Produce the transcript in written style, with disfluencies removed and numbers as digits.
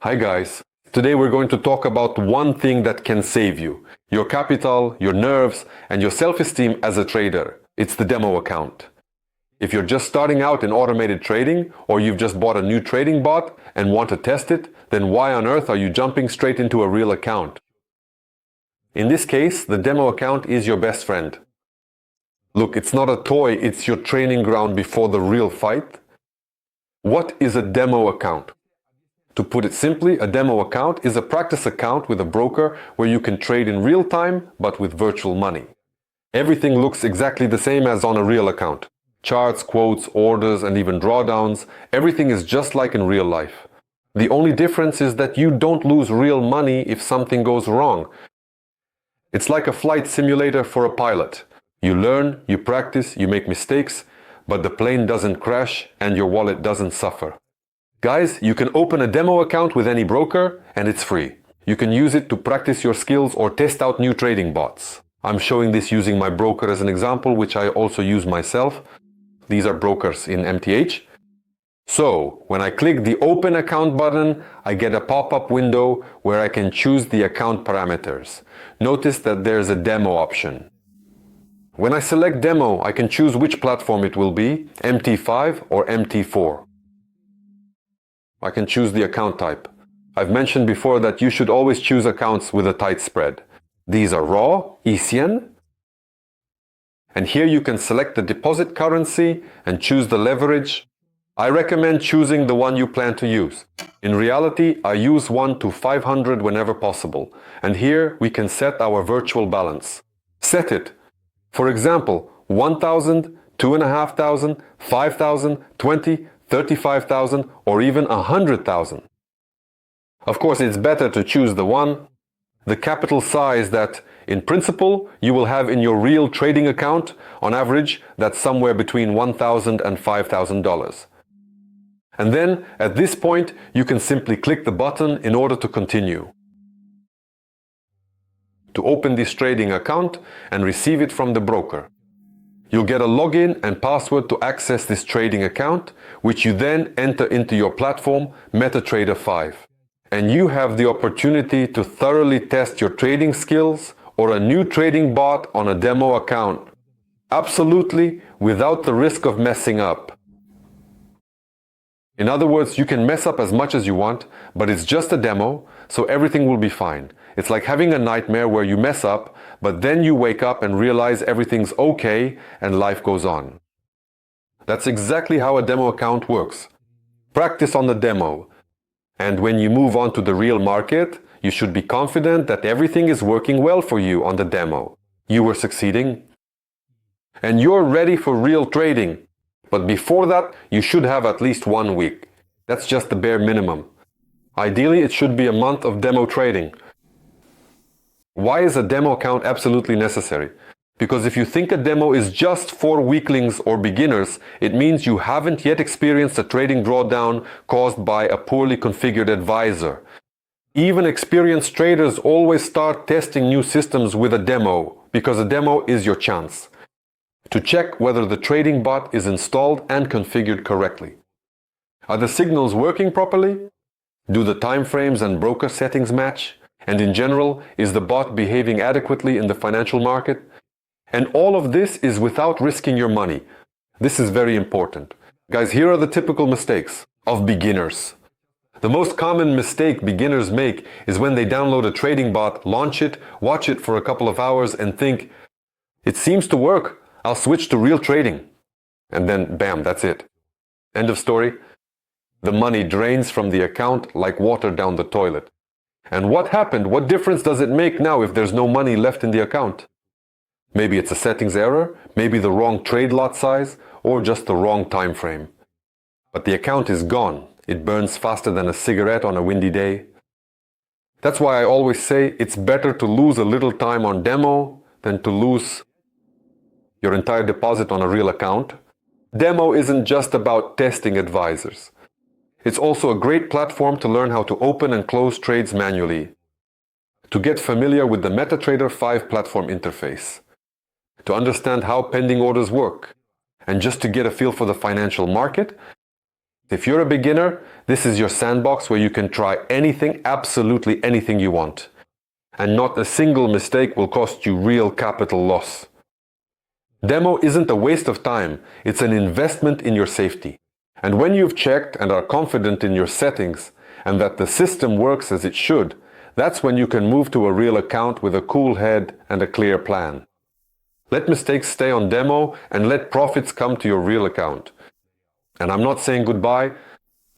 Hi guys, today we're going to talk about one thing that can save you, your capital, your nerves, and your self-esteem as a trader. It's the demo account. If you're just starting out in automated trading, or you've just bought a new trading bot and want to test it, then why on earth are you jumping straight into a real account? In this case, the demo account is your best friend. Look, it's not a toy, it's your training ground before the real fight. What is a demo account? To put it simply, a demo account is a practice account with a broker where you can trade in real time, but with virtual money. Everything looks exactly the same as on a real account. Charts, quotes, orders, and even drawdowns, everything is just like in real life. The only difference is that you don't lose real money if something goes wrong. It's like a flight simulator for a pilot. You learn, you practice, you make mistakes, but the plane doesn't crash and your wallet doesn't suffer. Guys, you can open a demo account with any broker and it's free. You can use it to practice your skills or test out new trading bots. I'm showing this using my broker as an example, which I also use myself. These are brokers in MTH. So, when I click the Open Account button, I get a pop-up window where I can choose the account parameters. Notice that there's a demo option. When I select demo, I can choose which platform it will be, MT5 or MT4. I can choose the account type. I've mentioned before that you should always choose accounts with a tight spread. These are raw, ECN. And here you can select the deposit currency and choose the leverage. I recommend choosing the one you plan to use. In reality, I use 1 to 500 whenever possible. And here we can set our virtual balance. Set it. For example, 1,000, 2,500, 5,000, 20, 35,000 or even 100,000. Of course, it's better to choose the capital size that, in principle, you will have in your real trading account. On average, that's somewhere between $1,000 and $5,000. And then, at this point, you can simply click the button in order to continue. To open this trading account and receive it from the broker. You'll get a login and password to access this trading account, which you then enter into your platform, MetaTrader 5. And you have the opportunity to thoroughly test your trading skills or a new trading bot on a demo account. Absolutely without the risk of messing up. In other words, you can mess up as much as you want, but it's just a demo, so everything will be fine. It's like having a nightmare where you mess up, but then you wake up and realize everything's okay and life goes on. That's exactly how a demo account works. Practice on the demo. And when you move on to the real market, you should be confident that everything is working well for you on the demo. You were succeeding. And you're ready for real trading. But before that, you should have at least 1 week. That's just the bare minimum. Ideally, it should be a month of demo trading. Why is a demo account absolutely necessary? Because if you think a demo is just for weaklings or beginners, it means you haven't yet experienced a trading drawdown caused by a poorly configured advisor. Even experienced traders always start testing new systems with a demo, because a demo is your chance to check whether the trading bot is installed and configured correctly. Are the signals working properly? Do the time frames and broker settings match? And in general, is the bot behaving adequately in the financial market? And all of this is without risking your money. This is very important. Guys, here are the typical mistakes of beginners. The most common mistake beginners make is when they download a trading bot, launch it, watch it for a couple of hours and think, it seems to work, I'll switch to real trading. And then bam, that's it. End of story. The money drains from the account like water down the toilet. And what happened? What difference does it make now if there's no money left in the account? Maybe it's a settings error, maybe the wrong trade lot size, or just the wrong time frame. But the account is gone. It burns faster than a cigarette on a windy day. That's why I always say it's better to lose a little time on demo than to lose your entire deposit on a real account. Demo isn't just about testing advisors. It's also a great platform to learn how to open and close trades manually, to get familiar with the MetaTrader 5 platform interface, to understand how pending orders work, and just to get a feel for the financial market. If you're a beginner, This is your sandbox where you can try anything, absolutely anything you want. And not a single mistake will cost you real capital loss. Demo isn't a waste of time, it's an investment in your safety. And when you've checked and are confident in your settings and that the system works as it should, that's when you can move to a real account with a cool head and a clear plan. Let mistakes stay on demo and let profits come to your real account. And I'm not saying goodbye,